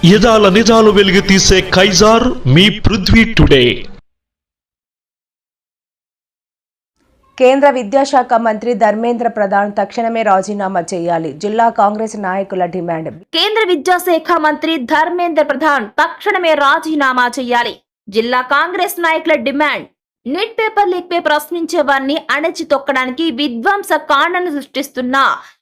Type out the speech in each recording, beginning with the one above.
యదాల నిజాలు వెలుగు తీసే కైజార్ మీ పృథ్వీ టుడే. కేంద్ర విద్యాశాఖ మంత్రి ధర్మేంద్ర ప్రధాన్ తక్షణమే రాజీనామా చేయాలి. జిల్లా కాంగ్రెస్ నాయకుల డిమాండ్. కేంద్ర విద్యాశాఖ మంత్రి ధర్మేంద్ర ప్రధాన్ తక్షణమే రాజీనామా చేయాలి. జిల్లా కాంగ్రెస్ నాయకుల డిమాండ్. నీట్ పేపర్ లీక్ పై ప్రశ్నించే వారిని అణచి తొక్కడానికి విధ్వంస కాండను సృష్టిస్తున్న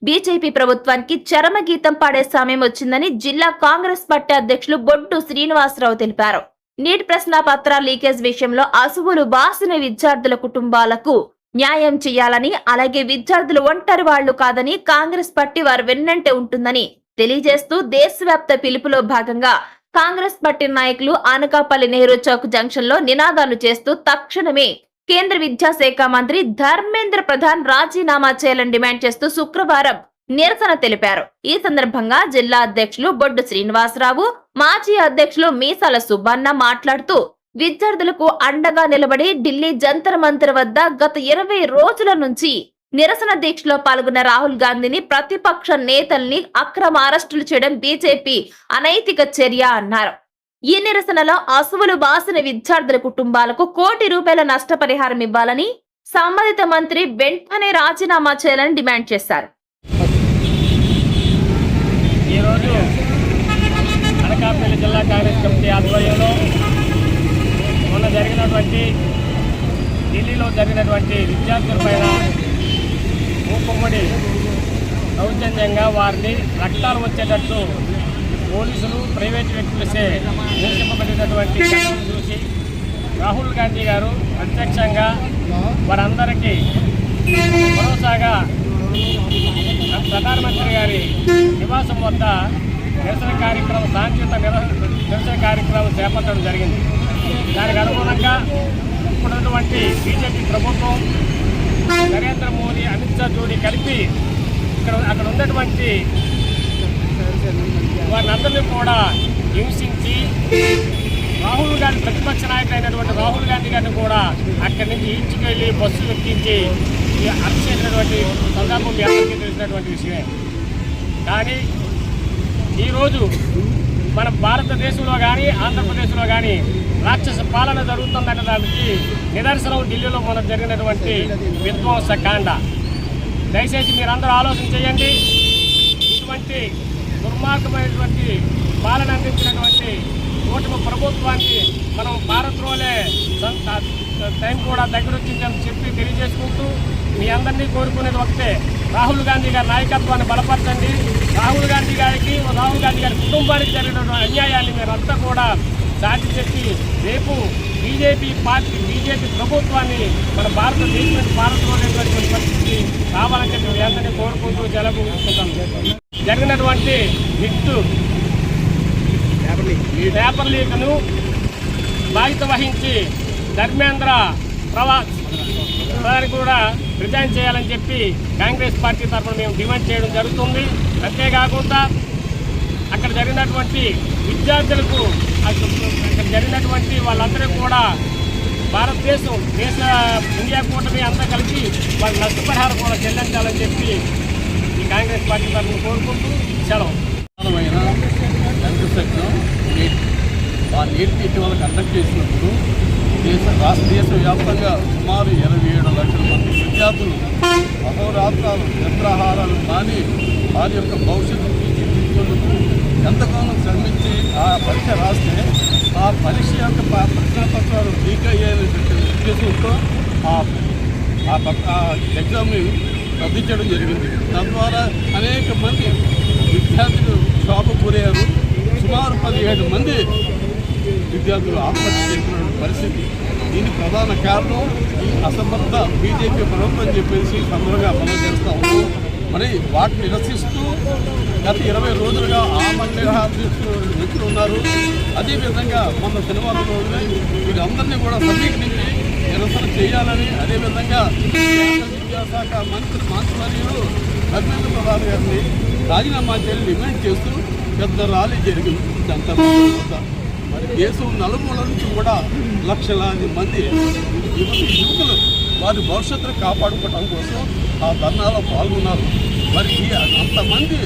బీజేపీ ప్రభుత్వానికి చరమగీతం పాడే సమయం వచ్చిందని జిల్లా కాంగ్రెస్ పార్టీ అధ్యక్షులు బొడ్డు శ్రీనివాసరావు తెలిపారు. నీట్ ప్రశ్న పత్రాల లీకేజ్ విషయంలో అసువులు బాసిన విద్యార్థుల కుటుంబాలకు న్యాయం చేయాలని, అలాగే విద్యార్థులు ఒంటరి వాళ్లు కాదని కాంగ్రెస్ పార్టీ వారు వెన్నంటే ఉంటుందని తెలియజేస్తూ దేశవ్యాప్త పిలుపులో భాగంగా కాంగ్రెస్ పార్టీ నాయకులు అనకాపల్లి నెహ్రూ చౌక్ జంక్షన్ లో నినాదాలు చేస్తూ తక్షణమే కేంద్ర విద్యాశాఖ మంత్రి ధర్మేంద్ర ప్రధాన్ రాజీనామా చేయాలని డిమాండ్ చేస్తూ శుక్రవారం నిరసన తెలిపారు. ఈ సందర్భంగా జిల్లా అధ్యక్షులు బొడ్డు శ్రీనివాసరావు, మాజీ అధ్యక్షులు మీసాల సుబ్బన్న మాట్లాడుతూ విద్యార్థులకు అండగా నిలబడి ఢిల్లీ జంతర్ మంతర్ వద్ద గత 20 రోజుల నుంచి నిరసన దీక్షలో పాల్గొన్న రాహుల్ గాంధీని, ప్రతిపక్ష నేతల్ని అక్రమ అరెస్టులు చేయడం బీజేపీ అనైతిక చర్య అన్నారు. ఈ నిరసనలో అసువులు బాసిన విద్యార్థుల కుటుంబాలకు ₹1 కోటి నష్టపరిహారం ఇవ్వాలని, సంబంధిత మంత్రి వెంటనే రాజీనామా చేయాలని డిమాండ్ చేశారు. ఈరోజు అనకాపల్లి జిల్లా కాంగ్రెస్ కమిటీ ఆధ్వర్యంలో మొన్న జరిగినటువంటి ఢిల్లీలో జరిగినటువంటి విద్యార్థులపైన మూకుమ్మడి దౌర్జన్యంగా వారిని రక్తాలు వచ్చేటట్టు పోలీసులు, ప్రైవేటు వ్యక్తులచే నిరసింపబడినటువంటి ఘటనను చూసి రాహుల్ గాంధీ గారు ప్రత్యక్షంగా వారందరికీ భరోసాగా ప్రధానమంత్రి గారి నివాసం వద్ద నిరసన కార్యక్రమం, శాంతియుత నిరసన కార్యక్రమం చేపట్టడం జరిగింది. దానికి అనుగుణంగా ఇప్పుడున్నటువంటి బీజేపీ ప్రభుత్వం, నరేంద్ర మోదీ, అమిత్ షా జోడీ కలిపి అక్కడ ఉన్నటువంటి వారినందరినీ కూడా హింసించి రాహుల్ గాంధీ, ప్రతిపక్ష నాయకుడు అయినటువంటి రాహుల్ గాంధీ గారిని కూడా అక్కడి నుంచి ఈడ్చుకెళ్ళి బస్సు ఎక్కించి అరెస్ట్ చేసినటువంటి సందర్భం మీ అందరికీ తెలిసినటువంటి విషయమే. కానీ ఈరోజు మన భారతదేశంలో కానీ ఆంధ్రప్రదేశ్లో కానీ రాక్షస పాలన జరుగుతుందనే దానికి నిదర్శనం ఢిల్లీలో మొన్న జరిగినటువంటి విధ్వంస కాండ. దయచేసి మీరందరూ ఆలోచన చేయండి. ఇటువంటి దుర్మార్గమైనటువంటి పాలన అందించినటువంటి కూటమి ప్రభుత్వాన్ని మనం భారత్లోనే టైం కూడా దగ్గర వచ్చిందని చెప్పి తెలియజేసుకుంటూ మీ అందరినీ కోరుకునేది ఒకటే, రాహుల్ గాంధీ గారి నాయకత్వాన్ని బలపరచండి. రాహుల్ గాంధీ గారి కుటుంబానికి జరిగినటువంటి అన్యాయాన్ని మీరంతా కూడా సాటి చెప్పి రేపు బీజేపీ ప్రభుత్వాన్ని మన భారత్లో లేనటువంటి పరిస్థితి కావాలని చెప్పి మీ అందరినీ కోరుకుంటూ జరుపుకుంటాం. జరిగినటువంటి పేపర్ లీక్ను బాధ్యత వహించి ధర్మేంద్ర ప్రధాని కూడా రిజైన్ చేయాలని చెప్పి కాంగ్రెస్ పార్టీ తరఫున మేము డిమాండ్ చేయడం జరుగుతుంది. అంతేకాకుండా అక్కడ జరిగినటువంటి విద్యార్థులకు, అక్కడ జరిగినటువంటి వాళ్ళందరూ కూడా భారతదేశం ఇండియా కూటమి అంతా కలిసి వాళ్ళ నష్టపరిహారం కూడా చెల్లించాలని చెప్పి ఈ కాంగ్రెస్ పార్టీ తరఫున కోరుకుంటూ సెలవు. నీట్ ఇటీవల కండక్ట్ చేసినప్పుడు దేశవ్యాప్తంగా సుమారు 27 లక్షల మంది విద్యార్థులు అహోరాత్రాలు నిద్రాహారాలు మాని వారి యొక్క భవిష్యత్తు తీర్చిదిద్దేందుకు ఎంతగానో శ్రమించి ఆ పరీక్ష రాస్తే ఆ పరీక్ష యొక్క ప్రశ్నపత్రాలు లీక్ అయ్యేటువంటి ఉద్దేశంతో ఆ ఎగ్జామ్ని రద్దు చేయడం జరిగింది. తద్వారా అనేక మంది విద్యార్థులు క్షోభకు గురయ్యారు. సుమారు 17 మంది విద్యార్థులు ఆత్మహత్య చేసిన పరిస్థితి. దీనికి ప్రధాన కారణం ఈ అసమర్థ బీజేపీ ప్రభుత్వం అని చెప్పేసి సందర్భంగా మనం చేస్తూ ఉన్నాం. మరి వాటిని నిరసిస్తూ గత 20 రోజులుగా వ్యక్తులు ఉన్నారు. అదేవిధంగా మన శనివారం రోజున వీరందరినీ కూడా సమీకరించి నిరసన చేయాలని, అదేవిధంగా విద్యాశాఖ మంత్రివర్యులు ధర్మేంద్ర ప్రధాన్ గారిని రాజీనామా చేయాలని డిమాండ్ చేస్తూ పెద్ద ర్యాలీ జరిగింది జంతర్ మంతర్. మరి దేశం నలుమూల నుంచి కూడా లక్షలాది మంది యువకులు వారి భవిష్యత్తును కాపాడుకోవడం కోసం ఆ ధర్నాలో పాల్గొన్నారు. మరి అంతమంది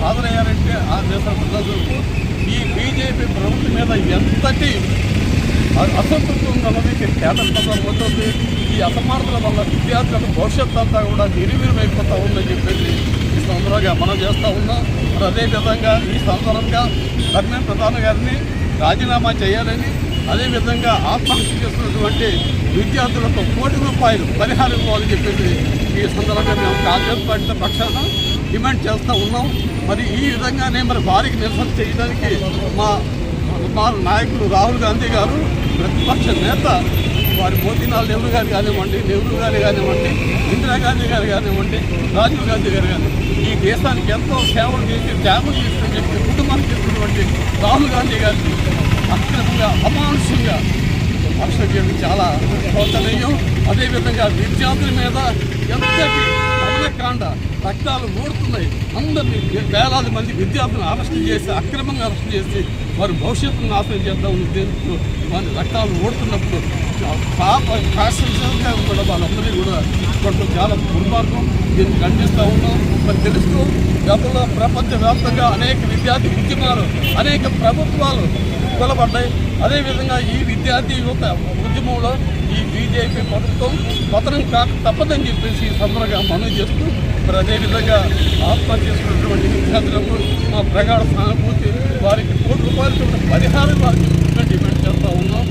హాజరయ్యారంటే ఆ దేశ ప్రజలకు ఈ బీజేపీ ప్రభుత్వం మీద ఎంతటి అసంతృప్తి ఉందన్నది కేంద్ర ప్రభుత్వం అవుతుంది. ఈ అసమర్థుల వల్ల విద్యార్థులకు భవిష్యత్తు అంతా కూడా నిర్వీర్యమైపోతూ ఉందని చెప్పేసి ఈ సందర్భంగా మనం చేస్తూ ఉన్నాం. మరి అదేవిధంగా ఈ సందర్భంగా ధర్మేంద్ర ప్రధాన్ గారిని రాజీనామా చేయాలని, అదేవిధంగా ఆత్మహత్య చేస్తున్నటువంటి విద్యార్థులకు ₹1,00,00,000 పరిహారం ఇవ్వాలని చెప్పేసి ఈ సందర్భంగా మేము కాంగ్రెస్ పార్టీ పక్షాన డిమాండ్ చేస్తూ ఉన్నాం. మరి ఈ విధంగానే మరి వారికి నిరసన చేయడానికి మా నాయకులు రాహుల్ గాంధీ గారు, ప్రతిపక్ష నేత వారి మోతీలాల్ నెహ్రూ గారు కానివ్వండి, ఇందిరాగాంధీ గారు కానివ్వండి, రాజీవ్ గాంధీ గారు కానివ్వండి, ఈ దేశానికి ఎంతో సేవలు చేసి త్యాగం చేసిన చెప్పి కుటుంబానికి చేసినటువంటి రాహుల్ గాంధీ గారిని అత్యంతంగా అమానుషంగా అరెస్ట్ చేయడం చాలా శోచనీయం. అదేవిధంగా విద్యార్థుల మీద ఎంతటి అమలకాండ, రక్తాలు ఊడుతున్నాయి. అందరినీ వేలాది మంది విద్యార్థులను అక్రమంగా అరెస్ట్ చేసి వారి భవిష్యత్తును నాశనం చేద్దామని ఉద్దేశంతో వారి రక్తాలు ఓడుతున్నప్పుడు కాన్స్టిట్యూషన్గా ఉన్న వాళ్ళందరినీ కూడా ఇప్పట్లో చాలా దుర్మార్గం. దీన్ని ఖండిస్తూ ఉన్నాం. మరి తెలుస్తూ గతంలో ప్రపంచవ్యాప్తంగా అనేక విద్యార్థి ఉద్యమాలు, అనేక ప్రభుత్వాలు కొలబడ్డాయి. అదేవిధంగా ఈ విద్యార్థి యువత ఉద్యమంలో ఈ బీజేపీ ప్రభుత్వం పతనం కాక తప్పదని చెప్పేసి ఈ సందర్భంగా మనవి చేస్తూ, మరి అదేవిధంగా ఆత్మహత్య చేసుకున్నటువంటి విద్యార్థులకు మా ప్రగాఢ సానుభూతి, వారికి ₹1,00,00,000 పరిహారం వారికి డిమాండ్ చేస్తూ ఉన్నాం.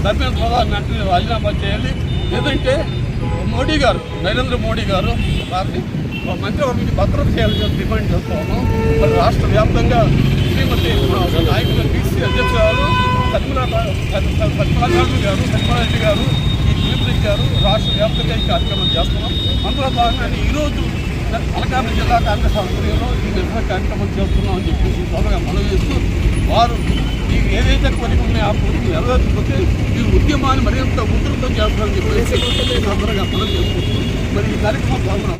ధర్మేంద్ర ప్రధాన్ వెంటనే రాజీనామా చేయాలి. లేదంటే మోడీ గారు, నరేంద్ర మోడీ గారు వారిని మంత్రివర్గానికి భద్రత చేయాలని డిమాండ్ చేస్తూ ఉన్నాం. మరి రాష్ట్ర వ్యాప్తంగా శ్రీమతి నాయకుల బీసీ అధ్యక్షురాలు సత్యనారాయణ గారు ఈ పిలుపునిచ్చారు. రాష్ట్ర వ్యాప్తంగా ఈ కార్యక్రమం చేస్తున్నాం. అందులో భాగంగానే ఈరోజు అనకాపల్లి జిల్లా కాంగ్రెస్ ఆధ్వర్యంలో ఈ నిరసన కార్యక్రమం చేస్తున్నాం అని చెప్పేసి త్వరగా మనవి చేస్తూ, వారు ఏదైతే కోరిక ఉన్నాయో ఆ కోరిక నెరవేర్చకపోతే ఈ ఉద్యమాన్ని మరింత ఉధృతం చేస్తారని చెప్పేసి త్వరగా మనవి చేస్తున్నాం. మరి ఈ కార్యక్రమం